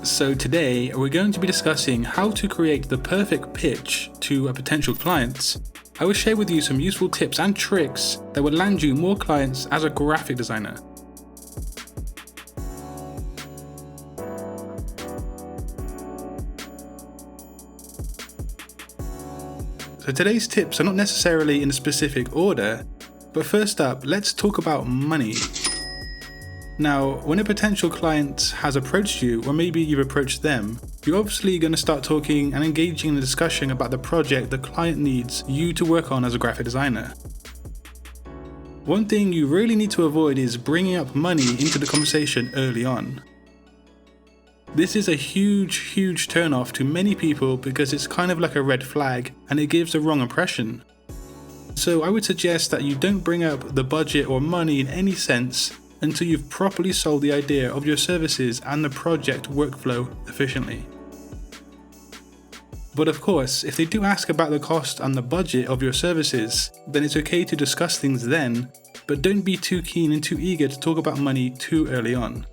So today we're going to be discussing how to create the perfect pitch to a potential client. I will share with you some useful tips and tricks that will land you more clients as a graphic designer. So today's tips are not necessarily in a specific order, but first up, let's talk about money. Now, when a potential client has approached you, or maybe you've approached them, you're obviously going to start talking and engaging in a discussion about the project the client needs you to work on as a graphic designer. One thing you really need to avoid is bringing up money into the conversation early on. This is a huge turn-off to many people because it's kind of like a red flag and it gives a wrong impression. So I would suggest that you don't bring up the budget or money in any sense until you've properly sold the idea of your services and the project workflow efficiently. But of course, if they do ask about the cost and the budget of your services, then it's okay to discuss things then, but don't be too keen and too eager to talk about money too early on.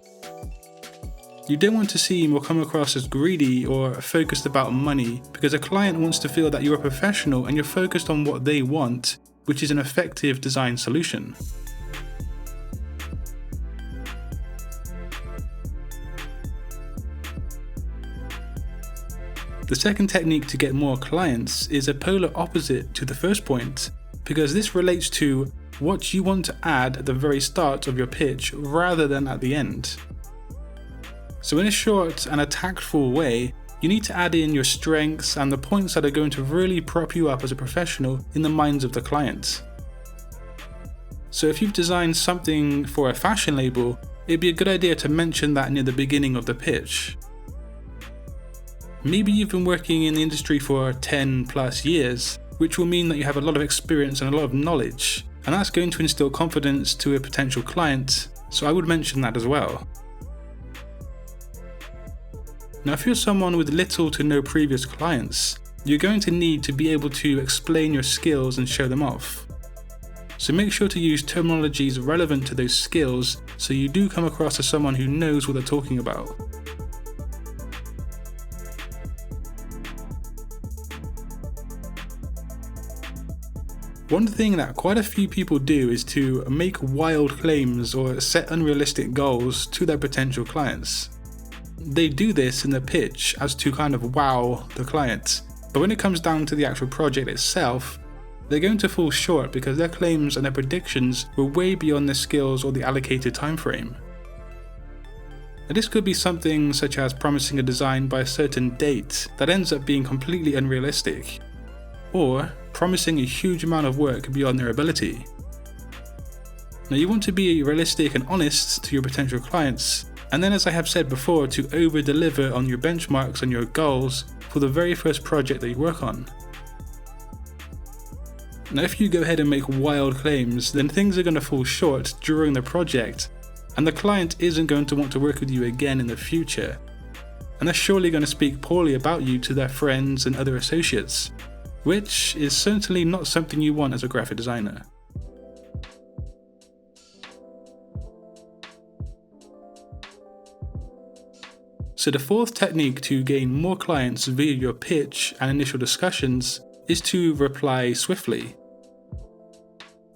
You don't want to seem or come across as greedy or focused about money, because a client wants to feel that you're a professional and you're focused on what they want, which is an effective design solution. The second technique to get more clients is a polar opposite to the first point, because this relates to what you want to add at the very start of your pitch rather than at the end. So in a short and a tactful way, you need to add in your strengths and the points that are going to really prop you up as a professional in the minds of the client. So if you've designed something for a fashion label, it'd be a good idea to mention that near the beginning of the pitch. Maybe you've been working in the industry for 10 plus years, which will mean that you have a lot of experience and a lot of knowledge, and that's going to instill confidence to a potential client, so I would mention that as well. Now, if you're someone with little to no previous clients, you're going to need to be able to explain your skills and show them off. So make sure to use terminologies relevant to those skills so you do come across as someone who knows what they're talking about. One thing that quite a few people do is to make wild claims or set unrealistic goals to their potential clients. They do this in the pitch as to kind of wow the client, but when it comes down to the actual project itself, they're going to fall short because their claims and their predictions were way beyond their skills or the allocated time frame. Now, this could be something such as promising a design by a certain date that ends up being completely unrealistic, or promising a huge amount of work beyond their ability. Now, you want to be realistic and honest to your potential clients, and then, as I have said before, to over-deliver on your benchmarks and your goals for the very first project that you work on. Now, if you go ahead and make wild claims, then things are going to fall short during the project, and the client isn't going to want to work with you again in the future, and they're surely going to speak poorly about you to their friends and other associates, which is certainly not something you want as a graphic designer. So the fourth technique to gain more clients via your pitch and initial discussions is to reply swiftly.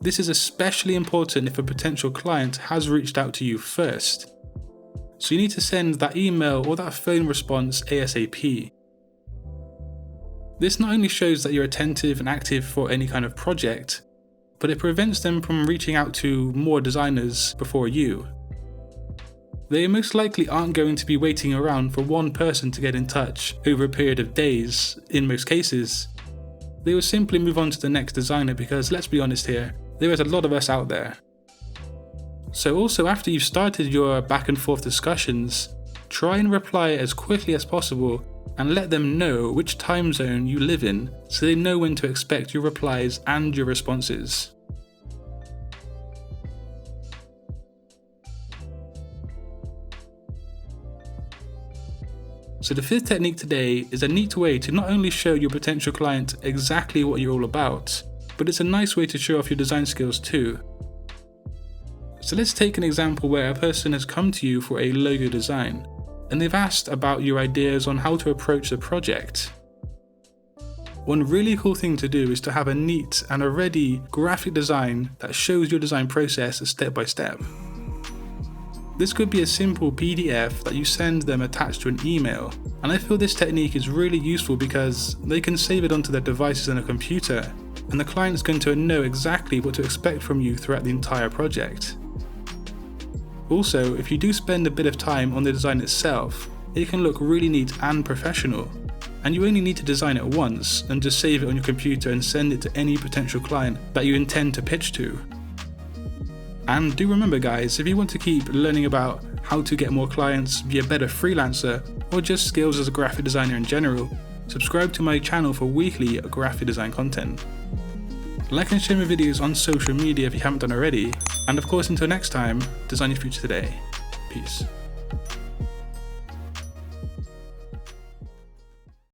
This is especially important if a potential client has reached out to you first. So you need to send that email or that phone response ASAP. This not only shows that you're attentive and active for any kind of project, but it prevents them from reaching out to more designers before you. They most likely aren't going to be waiting around for one person to get in touch over a period of days, in most cases. They will simply move on to the next designer because, let's be honest here, there is a lot of us out there. So also, after you've started your back and forth discussions, try and reply as quickly as possible and let them know which time zone you live in so they know when to expect your replies and your responses. So the fifth technique today is a neat way to not only show your potential client exactly what you're all about, but it's a nice way to show off your design skills too. So let's take an example where a person has come to you for a logo design, and they've asked about your ideas on how to approach the project. One really cool thing to do is to have a neat and a ready graphic design that shows your design process step by step. This could be a simple PDF that you send them attached to an email, and I feel this technique is really useful because they can save it onto their devices on a computer, and the client's going to know exactly what to expect from you throughout the entire project. Also, if you do spend a bit of time on the design itself, it can look really neat and professional, and you only need to design it once and just save it on your computer and send it to any potential client that you intend to pitch to. And do remember guys, if you want to keep learning about how to get more clients, be a better freelancer, or just skills as a graphic designer in general, subscribe to my channel for weekly graphic design content. Like and share my videos on social media if you haven't done already, and of course until next time, design your future today. Peace.